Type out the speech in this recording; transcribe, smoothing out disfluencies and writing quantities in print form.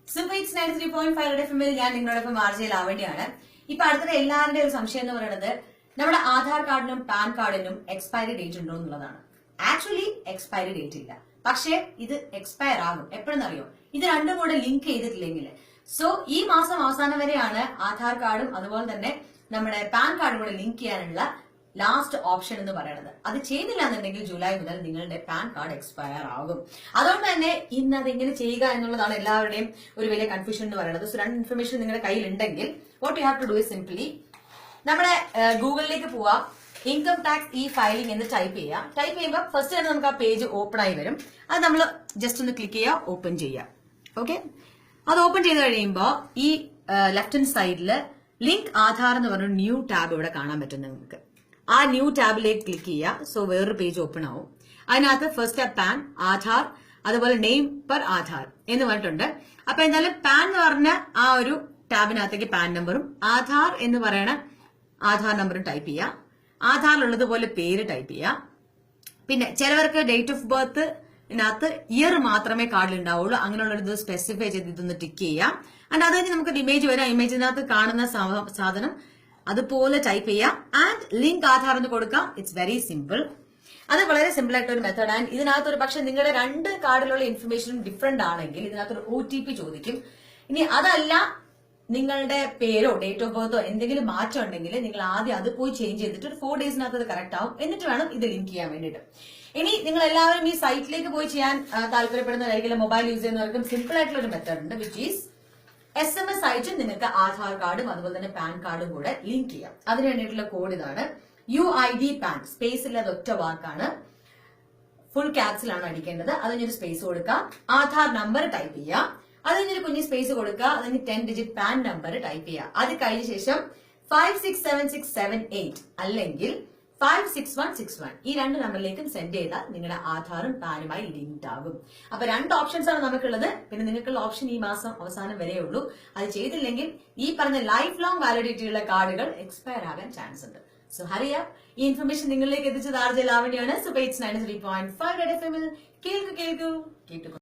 Super hits 93.5 എഫ്എമ്മിൽ ഞാൻ നിങ്ങളോടൊപ്പം RJ ലാവണ്യാണ്. ഇപ്പൊ അടുത്തിടെ എല്ലാവരുടെയും ഒരു സംശയം എന്ന് പറയുന്നത് നമ്മുടെ ആധാർ കാർഡിനും പാൻ കാർഡിനും എക്സ്പയറി ഡേറ്റ് ഉണ്ടോ എന്നുള്ളതാണ്. ആക്ച്വലി എക്സ്പയറി ഡേറ്റ് ഇല്ല, പക്ഷേ ഇത് എക്സ്പയർ ആകും. എപ്പോഴെന്നറിയോ? ഇത് രണ്ടും കൂടെ ലിങ്ക് ചെയ്തിട്ടില്ലെങ്കിൽ. സോ ഈ മാസം അവസാനം വരെയാണ് ആധാർ കാർഡും അതുപോലെ തന്നെ നമ്മുടെ പാൻ കാർഡും കൂടെ ലിങ്ക് ചെയ്യാനുള്ള ലാസ്റ്റ് ഓപ്ഷൻ എന്ന് പറയുന്നത്. അത് ചെയ്തില്ല എന്നുണ്ടെങ്കിൽ ജൂലൈ മുതൽ നിങ്ങളുടെ പാൻ കാർഡ് എക്സ്പയർ ആകും. അതുകൊണ്ട് തന്നെ ഇന്ന് അത് എങ്ങനെ ചെയ്യുക എന്നുള്ളതാണ് എല്ലാവരുടെയും ഒരു വലിയ കൺഫ്യൂഷൻ എന്ന് പറയുന്നത്. സോ രണ്ട് ഇൻഫർമേഷൻ നിങ്ങളുടെ കയ്യിൽ ഉണ്ടെങ്കിൽ what you have to do is simply നമ്മുടെ ഗൂഗിളിലേക്ക് പോവാം, ഇൻകം ടാക്സ് ഇ ഫയലിംഗ് എന്ന് ടൈപ്പ് ചെയ്യാം. ടൈപ്പ് ചെയ്യുമ്പോൾ ഫസ്റ്റ് തന്നെ നമുക്ക് ആ പേജ് ഓപ്പൺ ആയി വരും. അത് നമ്മൾ ജസ്റ്റ് ഒന്ന് ക്ലിക്ക് ചെയ്യുക, ഓപ്പൺ ചെയ്യുക. ഓക്കെ, അത് ഓപ്പൺ ചെയ്ത് കഴിയുമ്പോൾ ഈ ലെഫ്റ്റ് ഹാൻഡ് സൈഡില് ലിങ്ക് ആധാർ എന്ന് പറഞ്ഞ ന്യൂ ടാബ് ഇവിടെ കാണാൻ പറ്റും നിങ്ങൾക്ക്. ആ ന്യൂ ടാബിലേക്ക് ക്ലിക്ക് ചെയ്യുക. സോ വേറൊരു പേജ് ഓപ്പൺ ആവും. അതിനകത്ത് ഫസ്റ്റ് പാൻ, ആധാർ, അതുപോലെ നെയിം പെർ ആധാർ എന്ന് പറഞ്ഞിട്ടുണ്ട്. അപ്പൊ എന്തായാലും പാൻ എന്ന് പറഞ്ഞ ആ ഒരു ടാബിനകത്തേക്ക് പാൻ നമ്പറും ആധാർ എന്ന് പറയണ ആധാർ നമ്പറും ടൈപ്പ് ചെയ്യുക. ആധാറിലുള്ളതുപോലെ പേര് ടൈപ്പ് ചെയ്യുക. പിന്നെ ചിലവർക്ക് ഡേറ്റ് ഓഫ് ബർത്ത് ഇതിനകത്ത് ഇയർ മാത്രമേ കാർഡിൽ ഉണ്ടാവുള്ളൂ. അങ്ങനെയുള്ളത് സ്പെസിഫൈ ചെയ്ത് ഇതൊന്ന് ടിക്ക് ചെയ്യാം. ആൻഡ് അത് കഴിഞ്ഞ് നമുക്ക് ഇമേജ് വരാം. ഇമേജിനകത്ത് കാണുന്ന സാധനം അതുപോലെ ടൈപ്പ് ചെയ്യാം. ആൻഡ് ലിങ്ക് ആധാർ എന്ന് കൊടുക്കാം. It's very simple. അത് വളരെ സിമ്പിൾ ആയിട്ടുള്ള ഒരു മെത്തേഡ്. ആൻഡ് ഇതിനകത്ത് ഒരു പക്ഷെ നിങ്ങളുടെ രണ്ട് കാർഡിലുള്ള ഇൻഫർമേഷനും ഡിഫറെന്റ് ആണെങ്കിൽ ഇതിനകത്തൊരു OTP ചോദിക്കും. ഇനി അതല്ല നിങ്ങളുടെ പേരോ ഡേറ്റ് ഓഫ് ബർത്തോ എന്തെങ്കിലും മാറ്റം ഉണ്ടെങ്കിൽ നിങ്ങൾ ആദ്യം അത് പോയി ചേഞ്ച് ചെയ്തിട്ട് ഒരു 4 ഡേയ്സിനകത്ത് അത് കറക്റ്റ് ആവും. എന്നിട്ട് വേണം ഇത് ലിങ്ക് ചെയ്യാൻ വേണ്ടിയിട്ട്. ഇനി നിങ്ങൾ എല്ലാവരും ഈ സൈറ്റിലേക്ക് പോയി ചെയ്യാൻ താല്പര്യപ്പെടുന്നവരായിരിക്കും, മൊബൈൽ യൂസ് ചെയ്യുന്നവർക്കും സിമ്പിൾ ആയിട്ടുള്ള ഒരു മെത്തേഡ് ഉണ്ട്, വിച്ച് ഈസ് SMS അയച്ച് നിങ്ങൾക്ക് ആധാർ കാർഡും അതുപോലെ തന്നെ പാൻ കാർഡും കൂടെ ലിങ്ക് ചെയ്യാം. അതിന് വേണ്ടിയിട്ടുള്ള കോഡ് ഇതാണ്, UID PAN. സ്പേസ് ഇല്ലാതെ ഒറ്റ വാക്കാണ്, ഫുൾ ക്യാപ്സിലാണ് അടിക്കേണ്ടത്. അതിനൊരു സ്പേസ് കൊടുക്കുക, ആധാർ നമ്പർ ടൈപ്പ് ചെയ്യുക, അതിനൊരു കുഞ്ഞ് സ്പേസ് കൊടുക്കുക, അതിന് 10 ഡിജിറ്റ് പാൻ നമ്പർ ടൈപ്പ് ചെയ്യുക. അത് കഴിഞ്ഞ ശേഷം 567678 അല്ലെങ്കിൽ 56161 ഈ രണ്ട് നമ്പറിലേക്കും സെൻഡ് ചെയ്താൽ നിങ്ങളുടെ ആധാറും പാനുമായി ലിങ്ക്ഡ് ആകും. അപ്പൊ രണ്ട് ഓപ്ഷൻസ് ആണ് നമുക്കുള്ളത്. പിന്നെ നിങ്ങൾക്കുള്ള ഓപ്ഷൻ ഈ മാസം അവസാനം വരെ ഉള്ളൂ. അത് ചെയ്തില്ലെങ്കിൽ ഈ പറഞ്ഞ ലൈഫ് ലോങ് വാലിഡിറ്റി ഉള്ള കാർഡുകൾ എക്സ്പയർ ആകാൻ ചാൻസ് ഉണ്ട്. So hurry up. ഈ ഇൻഫർമേഷൻ നിങ്ങളിലേക്ക് എത്തിച്ചത് ആർജെ ലാവണ്യാണ്. സൂപ്പർ ഹിറ്റ്സ് 93.5 എഫ്എമ്മിൽ കേൾക്കൂ കേൾക്കൂ കേട്ടു.